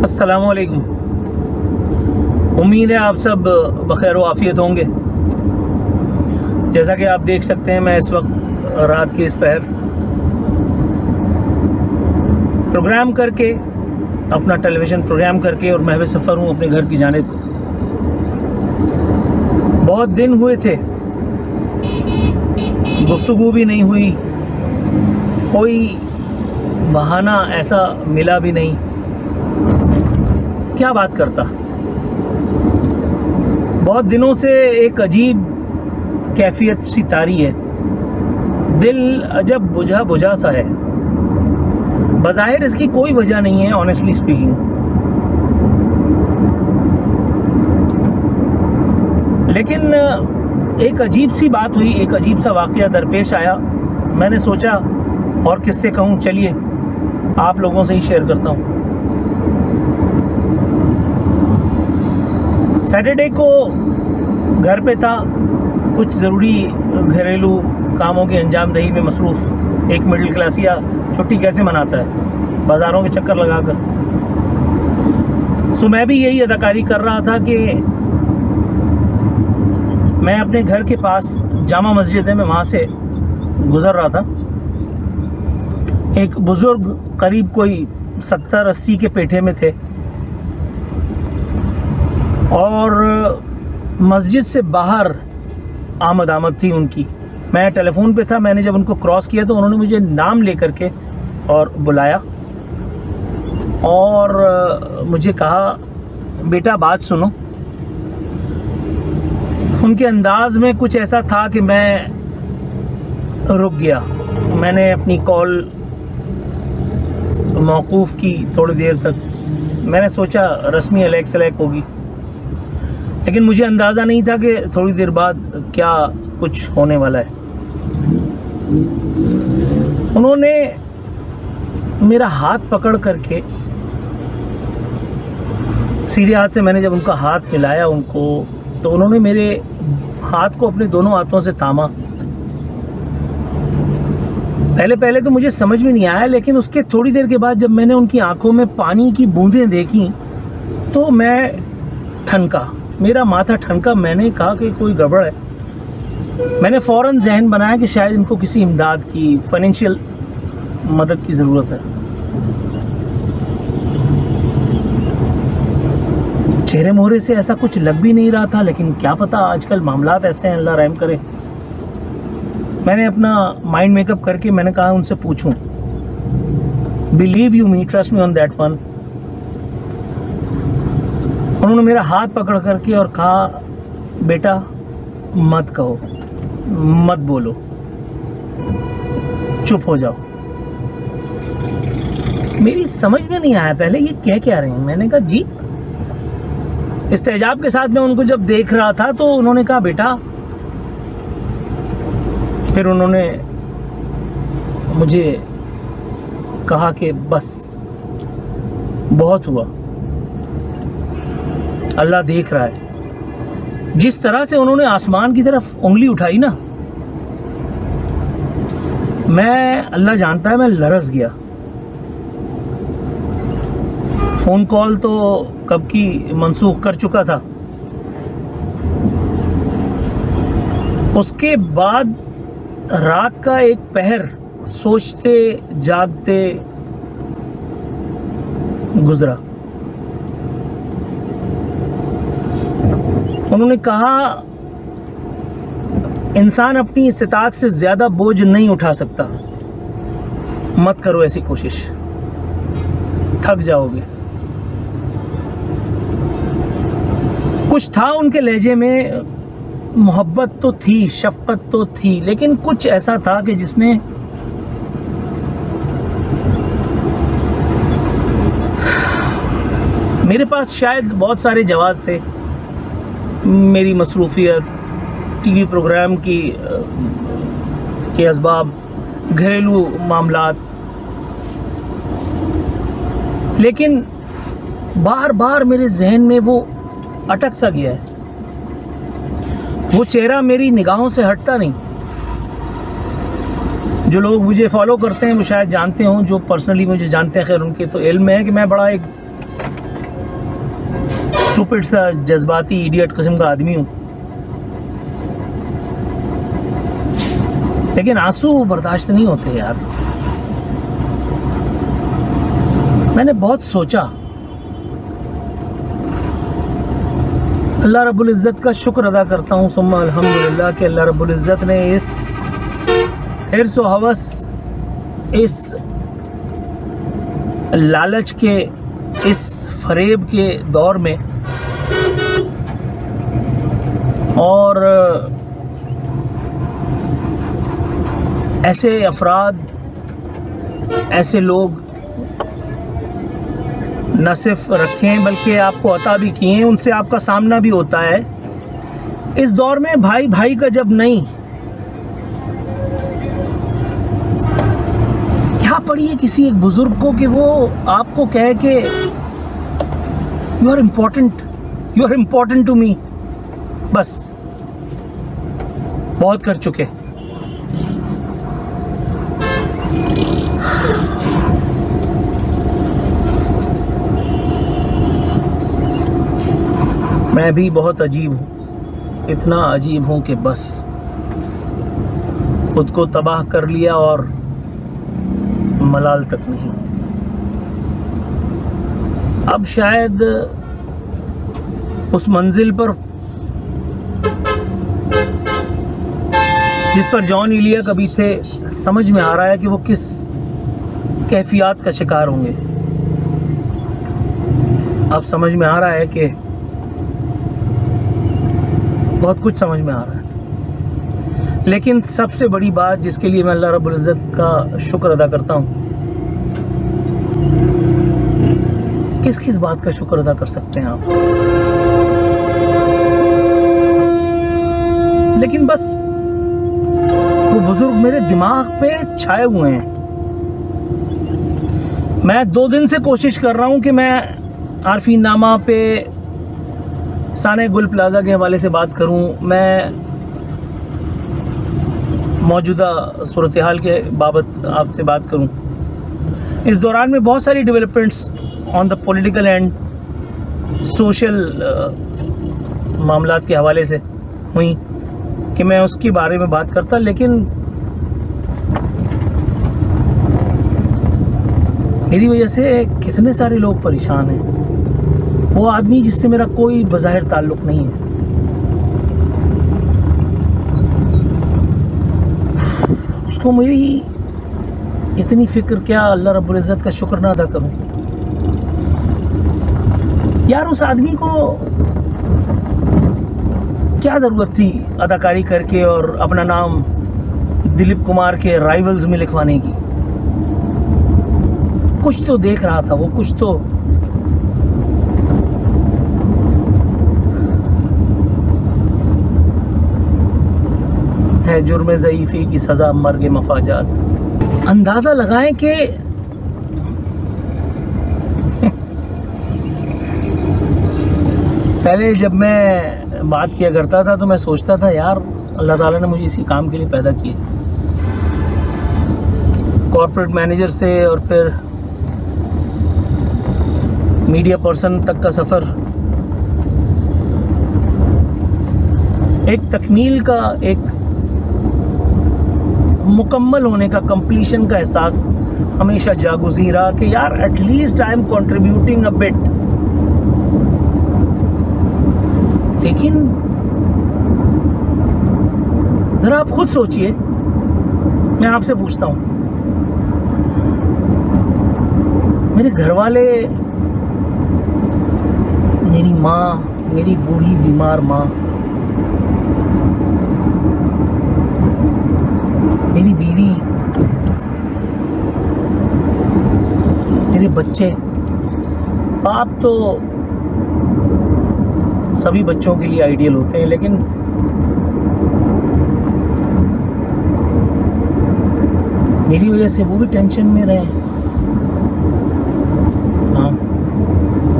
अस्सलामुअलैकुम। उम्मीद है आप सब बखैर आफ़ियत होंगे। जैसा कि आप देख सकते हैं, मैं इस वक्त रात के इस पहर प्रोग्राम करके, अपना टेलीविज़न प्रोग्राम करके और महव सफ़र हूँ अपने घर की जानिब। बहुत दिन हुए थे, गुफ्तगू भी नहीं हुई, कोई बहाना ऐसा मिला भी नहीं। क्या बात करता। बहुत दिनों से एक अजीब कैफियत सी तारी है, दिल अजब बुझा बुझा सा है। बज़ाहिर इसकी कोई वजह नहीं है, ऑनेस्टली स्पीकिंग, लेकिन एक अजीब सी बात हुई, एक अजीब सा वाक़या दरपेश आया। मैंने सोचा और किससे कहूँ, चलिए आप लोगों से ही शेयर करता हूँ। सैटरडे को घर पे था, कुछ ज़रूरी घरेलू कामों की अंजामदही में मसरूफ़ एक मिडिल क्लासिया छुट्टी कैसे मनाता है, बाज़ारों के चक्कर लगाकर। सो मैं भी यही अदाकारी कर रहा था कि मैं अपने घर के पास जामा मस्जिद है, मैं वहाँ से गुज़र रहा था। एक बुज़ुर्ग करीब कोई 70-80 के पेठे में थे और मस्जिद से बाहर आमद थी उनकी। मैं टेलीफोन पे था, मैंने जब उनको क्रॉस किया तो उन्होंने मुझे नाम लेकर के और बुलाया और मुझे कहा, बेटा बात सुनो। उनके अंदाज़ में कुछ ऐसा था कि मैं रुक गया। मैंने अपनी कॉल मौकूफ़ की थोड़ी देर तक। मैंने सोचा रस्मी अलैक सलैक होगी, लेकिन मुझे अंदाज़ा नहीं था कि थोड़ी देर बाद क्या कुछ होने वाला है। उन्होंने मेरा हाथ पकड़ करके, सीधे हाथ से मैंने जब उनका हाथ मिलाया उनको, तो उन्होंने मेरे हाथ को अपने दोनों हाथों से थामा। पहले तो मुझे समझ में नहीं आया, लेकिन उसके थोड़ी देर के बाद जब मैंने उनकी आंखों में पानी की बूंदें देखी तो मैं ठनका, मेरा माथा ठनका। मैंने कहा कि कोई गड़बड़ है। मैंने फ़ौरन जहन बनाया कि शायद इनको किसी इमदाद की, फाइनेंशियल मदद की ज़रूरत है। चेहरे मोहरे से ऐसा कुछ लग भी नहीं रहा था, लेकिन क्या पता, आजकल मामलात ऐसे हैं, अल्लाह रहम करे। मैंने अपना माइंड मेकअप करके मैंने कहा उनसे पूछूं। Believe you me, trust me on that one. उन्होंने मेरा हाथ पकड़ करके और कहा, बेटा मत कहो, मत बोलो, चुप हो जाओ। मेरी समझ में नहीं आया पहले ये क्या रहे हैं। मैंने कहा जी। इस्तेजाब के साथ मैं उनको जब देख रहा था तो उन्होंने कहा, बेटा। फिर उन्होंने मुझे कहा कि बस बहुत हुआ, अल्लाह देख रहा है। जिस तरह से उन्होंने आसमान की तरफ उंगली उठाई ना, मैं, अल्लाह जानता है, मैं लरज़ गया। फ़ोन कॉल तो कब की मनसूख कर चुका था। उसके बाद रात का एक पहर सोचते जागते गुजरा। उन्होंने कहा, इंसान अपनी इस्तिताअत से ज़्यादा बोझ नहीं उठा सकता, मत करो ऐसी कोशिश, थक जाओगे। कुछ था उनके लहजे में, मोहब्बत तो थी, शफ़क़त तो थी, लेकिन कुछ ऐसा था कि जिसने मेरे पास शायद बहुत सारे जवाब थे, मेरी मसरूफ़ियत, टीवी प्रोग्राम के असबाब, घरेलू मामलात, लेकिन बार बार मेरे जहन में वो अटक सा गया है। वो चेहरा मेरी निगाहों से हटता नहीं। जो लोग मुझे फॉलो करते हैं वो शायद जानते हों, जो पर्सनली मुझे जानते हैं, खैर उनके तो इल्म है कि मैं बड़ा एक स्टूपिड सा जज्बाती इडियट किस्म का आदमी हूँ, लेकिन आंसू बर्दाश्त नहीं होते यार। मैंने बहुत सोचा, अल्लाह रब्बुल इज़्ज़त का शुक्र अदा करता हूँ सुम्मा अल्हम्दुलिल्लाह कि अल्लाह रब्बुल इज़्ज़त ने इस हिर्स व हवस, इस लालच के, इस फरेब के दौर में और ऐसे अफराद, ऐसे लोग न सिर्फ रखे हैं बल्कि आपको अता भी किए हैं, उनसे आपका सामना भी होता है। इस दौर में भाई भाई का जब नहीं, क्या पड़ी है किसी एक बुजुर्ग को कि वो आपको कहे कि you are important to me. बस बहुत कर चुके। मैं भी बहुत अजीब हूँ, इतना अजीब हूँ कि बस खुद को तबाह कर लिया और मलाल तक नहीं। अब शायद उस मंजिल पर जिस पर जॉन इलिया कभी थे, समझ में आ रहा है कि वो किस कैफियत का शिकार होंगे। अब समझ में आ रहा है कि बहुत कुछ समझ में आ रहा है। लेकिन सबसे बड़ी बात जिसके लिए मैं अल्लाह रब्बुल इज़्ज़त का शुक्र अदा करता हूँ, किस किस बात का शुक्र अदा कर सकते हैं आप, लेकिन बस वो बुजुर्ग मेरे दिमाग पे छाए हुए हैं। मैं 2 दिन से कोशिश कर रहा हूँ कि मैं आरफीन नामा पे साने गुल प्लाज़ा के हवाले से बात करूं, मैं मौजूदा सूरत हाल के बाबत आपसे बात करूं। इस दौरान में बहुत सारी developments on the political and social मामलात के हवाले से हुई कि मैं उसके बारे में बात करता, लेकिन मेरी वजह से कितने सारे लोग परेशान हैं। वो आदमी जिससे मेरा कोई बज़ाहिर ताल्लुक़ नहीं है, उसको मेरी इतनी फ़िक्र क्या, अल्लाह रब्बुल इज़्ज़त का शुक्र ना अदा करूं। यार उस आदमी को क्या ज़रूरत थी अदाकारी करके और अपना नाम दिलीप कुमार के राइवल्स में लिखवाने की। कुछ तो देख रहा था वो, कुछ तो है। जुर्म ज़ईफ़ी की सज़ा मर्ग मफाजात। अंदाज़ा लगाएं कि पहले जब मैं बात किया करता था तो मैं सोचता था यार अल्लाह ताला ने मुझे इसी काम के लिए पैदा किया। कॉर्पोरेट मैनेजर से और फिर मीडिया पर्सन तक का सफ़र एक तकमील का, एक मुकम्मल होने का, कंप्लीशन का एहसास हमेशा जागुज़ी रहा कि यार at least I am contributing a bit. लेकिन ज़रा आप खुद सोचिए, मैं आपसे पूछता हूँ, मेरे घर वाले, मेरी माँ, मेरी बूढ़ी बीमार माँ, मेरी बीवी, मेरे बच्चे, बाप तो सभी बच्चों के लिए आइडियल होते हैं, लेकिन मेरी वजह से वो भी टेंशन में रहे। हाँ,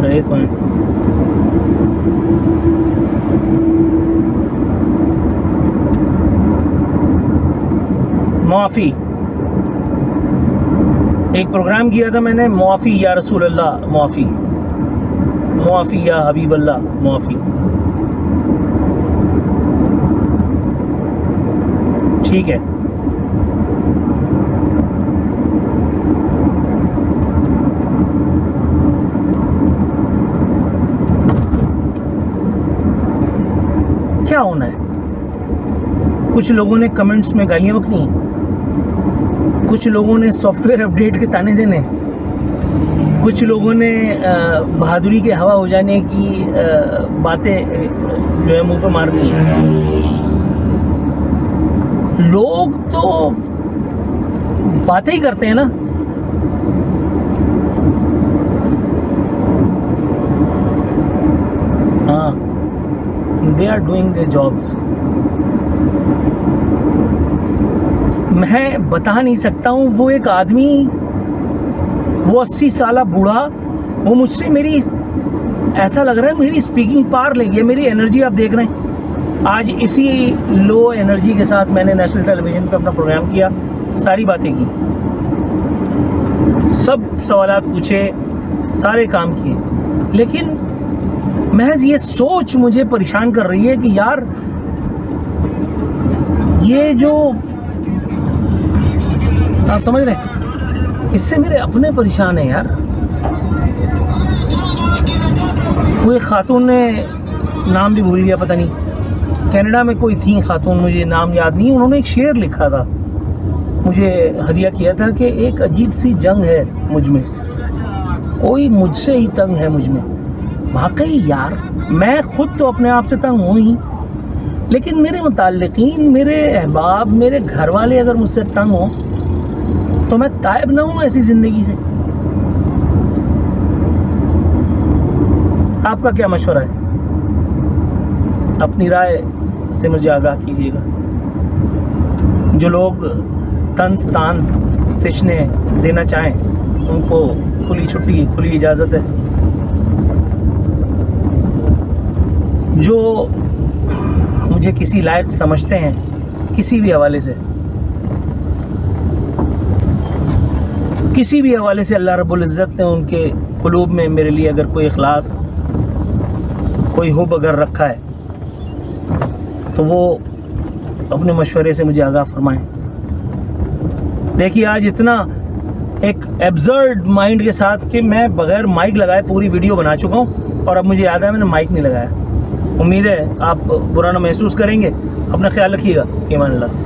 रहे तो हैं। मुआफ़ी, एक प्रोग्राम किया था मैंने, मुआफ़ी या रसूल अल्लाह, मुआफ़ी मुआफ़ी या हबीब अल्लाह मुआफ़ी। ठीक है, क्या होना है? कुछ लोगों ने कमेंट्स में गालियाँ बकनी, कुछ लोगों ने सॉफ्टवेयर अपडेट के ताने देने, कुछ लोगों ने बहादुरी के हवा हो जाने की बातें जो है मुंह पे मारनी है। लोग तो बातें ही करते हैं ना। हाँ, they are doing their jobs. मैं बता नहीं सकता हूँ, वो एक आदमी, वो 80 साला बूढ़ा, वो मुझसे मेरी, ऐसा लग रहा है मेरी स्पीकिंग पार ले गई है। मेरी एनर्जी आप देख रहे हैं। आज इसी लो एनर्जी के साथ मैंने नेशनल टेलीविज़न पे अपना प्रोग्राम किया, सारी बातें की, सब सवालात पूछे, सारे काम किए, लेकिन महज ये सोच मुझे परेशान कर रही है कि यार ये जो आप समझ रहे हैं, इससे मेरे अपने परेशान हैं यार। वो एक खातून ने, नाम भी भूल गया, पता नहीं, कनाडा में कोई थी खातून, मुझे नाम याद नहीं, उन्होंने एक शेर लिखा था, मुझे हदिया किया था कि एक अजीब सी जंग है मुझ में, कोई मुझसे ही तंग है मुझ में। वाकई यार, मैं खुद तो अपने आप से तंग हूँ ही, लेकिन मेरे मुताल्लिकीन, मेरे अहबाब, मेरे घर वाले अगर मुझसे तंग हो तो मैं तायब ना हूँ ऐसी ज़िंदगी से। आपका क्या मशवरा है? अपनी राय से मुझे आगाह कीजिएगा। जो लोग तंज तान तिश्ने देना चाहें उनको खुली छुट्टी, खुली इजाज़त है। जो मुझे किसी लायक समझते हैं, किसी भी हवाले से, किसी भी हवाले से, अल्लाह रब्बुल इज़्ज़त ने उनके क़ुलूब में मेरे लिए अगर कोई इखलास, कोई हुब अगर रखा है तो वो अपने मशवरे से मुझे आगाह फरमाएं। देखिए, आज इतना एक एब्सर्ड माइंड के साथ कि मैं बग़ैर माइक लगाए पूरी वीडियो बना चुका हूँ और अब मुझे याद है मैंने माइक नहीं लगाया। उम्मीद है आप बुरा ना महसूस करेंगे। अपना ख्याल रखिएगा। ईमान अल्लाह।